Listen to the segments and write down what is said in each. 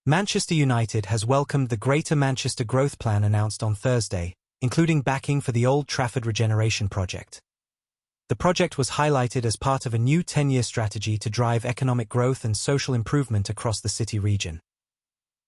Manchester United has welcomed the Greater Manchester Growth Plan announced on Thursday, including backing for the Old Trafford Regeneration project. The project was highlighted as part of a new 10-year strategy to drive economic growth and social improvement across the city region.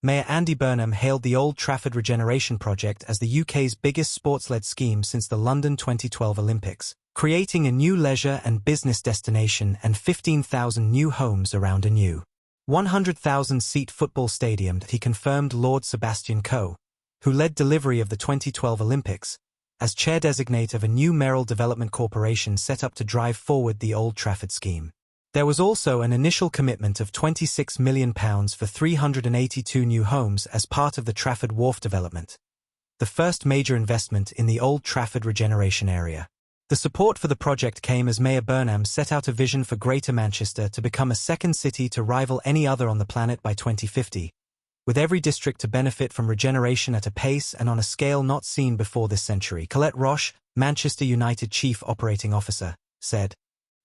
Mayor Andy Burnham hailed the Old Trafford Regeneration project as the UK's biggest sports-led scheme since the London 2012 Olympics, creating a new leisure and business destination and 15,000 new homes around a new 100,000-seat football stadium that he confirmed Lord Sebastian Coe, who led delivery of the 2012 Olympics, as chair-designate of a new mayoral development corporation set up to drive forward the Old Trafford scheme. There was also an initial commitment of £26 million for 382 new homes as part of the Trafford Wharf development, the first major investment in the Old Trafford regeneration area. The support for the project came as Mayor Burnham set out a vision for Greater Manchester to become a second city to rival any other on the planet by 2050, with every district to benefit from regeneration at a pace and on a scale not seen before this century. Colette Roche, Manchester United Chief Operating Officer, said,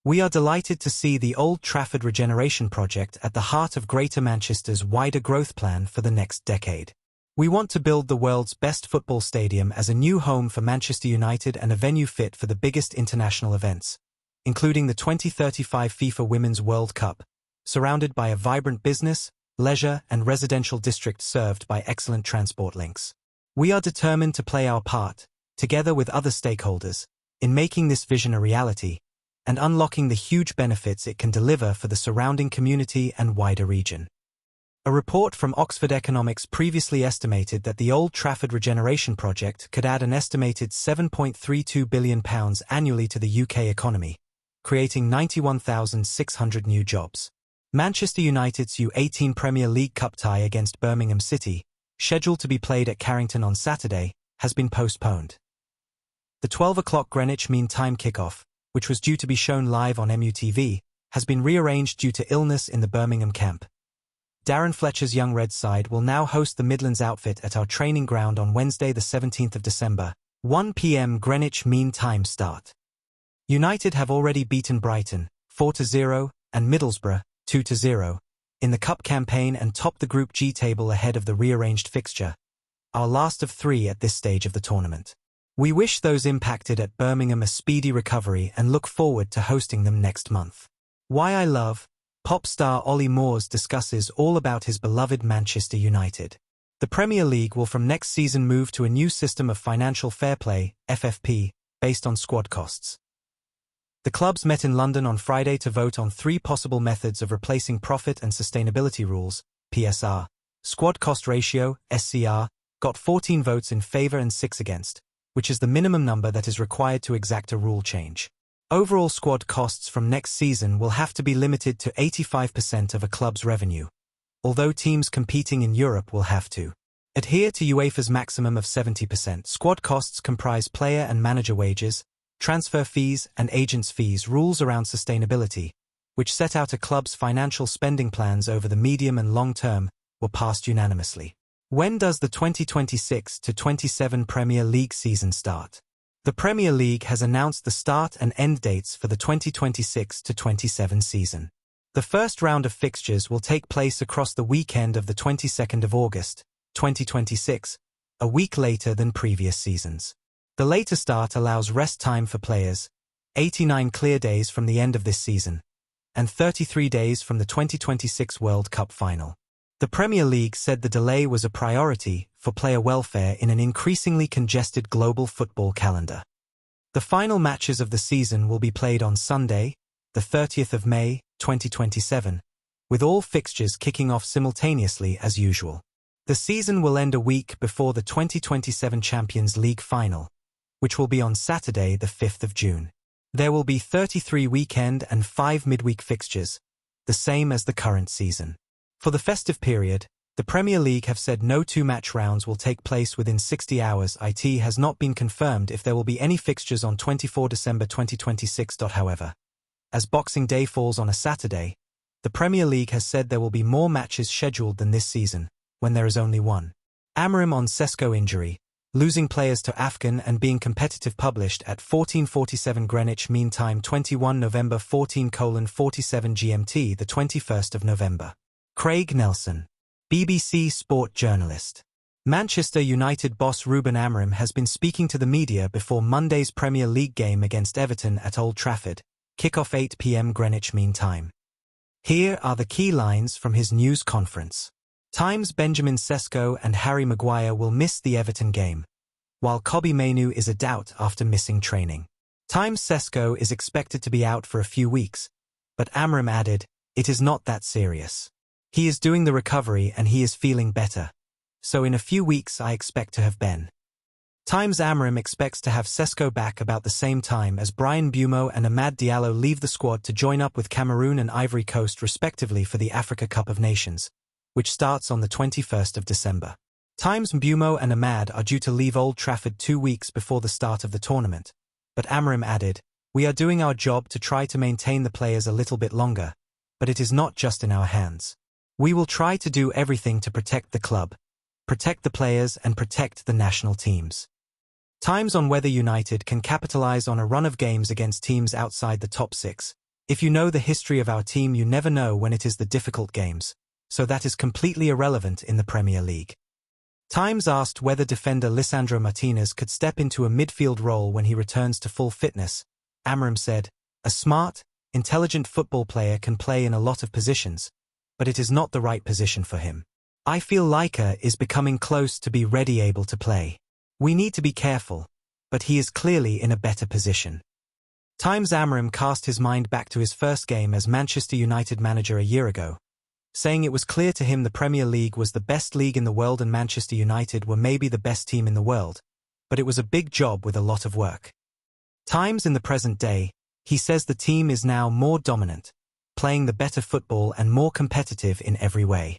"We are delighted to see the Old Trafford Regeneration project at the heart of Greater Manchester's wider growth plan for the next decade. We want to build the world's best football stadium as a new home for Manchester United and a venue fit for the biggest international events, including the 2035 FIFA Women's World Cup, surrounded by a vibrant business, leisure and residential district served by excellent transport links. We are determined to play our part, together with other stakeholders, in making this vision a reality and unlocking the huge benefits it can deliver for the surrounding community and wider region." A report from Oxford Economics previously estimated that the Old Trafford Regeneration project could add an estimated £7.32 billion annually to the UK economy, creating 91,600 new jobs. Manchester United's U18 Premier League Cup tie against Birmingham City, scheduled to be played at Carrington on Saturday, has been postponed. The 12 o'clock Greenwich Mean Time kickoff, which was due to be shown live on MUTV, has been rearranged due to illness in the Birmingham camp. Darren Fletcher's Young Reds side will now host the Midlands outfit at our training ground on Wednesday the 17th of December, 1 p.m. Greenwich Mean Time start. United have already beaten Brighton, 4-0, and Middlesbrough, 2-0, in the Cup campaign and topped the Group G table ahead of the rearranged fixture, our last of three at this stage of the tournament. We wish those impacted at Birmingham a speedy recovery and look forward to hosting them next month. Why I Love, pop star Olly Murs discusses all about his beloved Manchester United. The Premier League will from next season move to a new system of financial fair play, FFP, based on squad costs. The clubs met in London on Friday to vote on three possible methods of replacing profit and sustainability rules, PSR. Squad cost ratio, SCR, got 14 votes in favour and 6 against, which is the minimum number that is required to exact a rule change. Overall squad costs from next season will have to be limited to 85% of a club's revenue, although teams competing in Europe will have to adhere to UEFA's maximum of 70%. Squad costs comprise player and manager wages, transfer fees and agents' fees. Rules around sustainability, which set out a club's financial spending plans over the medium and long term, were passed unanimously. When does the 2026-27 Premier League season start? The Premier League has announced the start and end dates for the 2026-27 season. The first round of fixtures will take place across the weekend of the 22nd of August, 2026, a week later than previous seasons. The later start allows rest time for players, 89 clear days from the end of this season, and 33 days from the 2026 World Cup final. The Premier League said the delay was a priority for player welfare in an increasingly congested global football calendar. The final matches of the season will be played on Sunday, the 30th of May, 2027, with all fixtures kicking off simultaneously as usual. The season will end a week before the 2027 Champions League final, which will be on Saturday, the 5th of June. There will be 33 weekend and 5 midweek fixtures, the same as the current season. For the festive period, the Premier League have said no two-match rounds will take place within 60 hours. It has not been confirmed if there will be any fixtures on 24 December 2026. However, as Boxing Day falls on a Saturday, the Premier League has said there will be more matches scheduled than this season, when there is only one. Amorim on Sesko injury, losing players to Afghan and being competitive. Published at 14:47 Greenwich Mean Time, 21 November 14:47 GMT, the 21st of November. Craig Nelson. BBC Sport journalist. Manchester United boss Ruben Amorim has been speaking to the media before Monday's Premier League game against Everton at Old Trafford, kick-off 8 p.m. Greenwich Mean Time. Here are the key lines from his news conference. Times Benjamin Sesko and Harry Maguire will miss the Everton game, while Kobbie Mainoo is a doubt after missing training. Times Sesko is expected to be out for a few weeks, but Amorim added, "It is not that serious. He is doing the recovery and he is feeling better. So in a few weeks I expect to have Ben." Times Amorim expects to have Sesko back about the same time as Bryan Mbeumo and Amad Diallo leave the squad to join up with Cameroon and Ivory Coast respectively for the Africa Cup of Nations, which starts on the 21st of December. Times Mbeumo and Amad are due to leave Old Trafford 2 weeks before the start of the tournament, but Amorim added, "We are doing our job to try to maintain the players a little bit longer, but it is not just in our hands. We will try to do everything to protect the club, protect the players and protect the national teams." Times on whether United can capitalize on a run of games against teams outside the top 6. "If you know the history of our team, you never know when it is the difficult games, so that is completely irrelevant in the Premier League." Times asked whether defender Lisandro Martinez could step into a midfield role when he returns to full fitness. Amorim said, "A smart, intelligent football player can play in a lot of positions, but it is not the right position for him. I feel Laika is becoming close to be ready able to play. We need to be careful, but he is clearly in a better position." Times Amorim cast his mind back to his first game as Manchester United manager a year ago, saying it was clear to him the Premier League was the best league in the world and Manchester United were maybe the best team in the world, but it was a big job with a lot of work. Times in the present day, he says the team is now more dominant, playing the better football and more competitive in every way.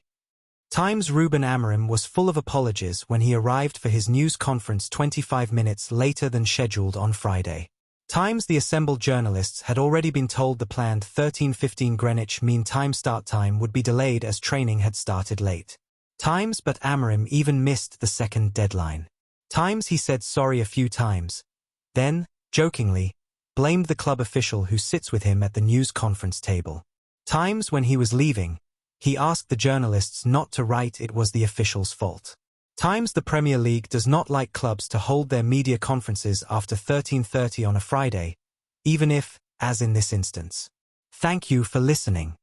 Times Ruben Amorim was full of apologies when he arrived for his news conference 25 minutes later than scheduled on Friday. Times the assembled journalists had already been told the planned 13:15 Greenwich Mean Time start time would be delayed as training had started late. Times but Amorim even missed the second deadline. Times he said sorry a few times, then, jokingly, blamed the club official who sits with him at the news conference table. Times when he was leaving, he asked the journalists not to write it was the official's fault. Times the Premier League does not like clubs to hold their media conferences after 13:30 on a Friday, even if, as in this instance. Thank you for listening.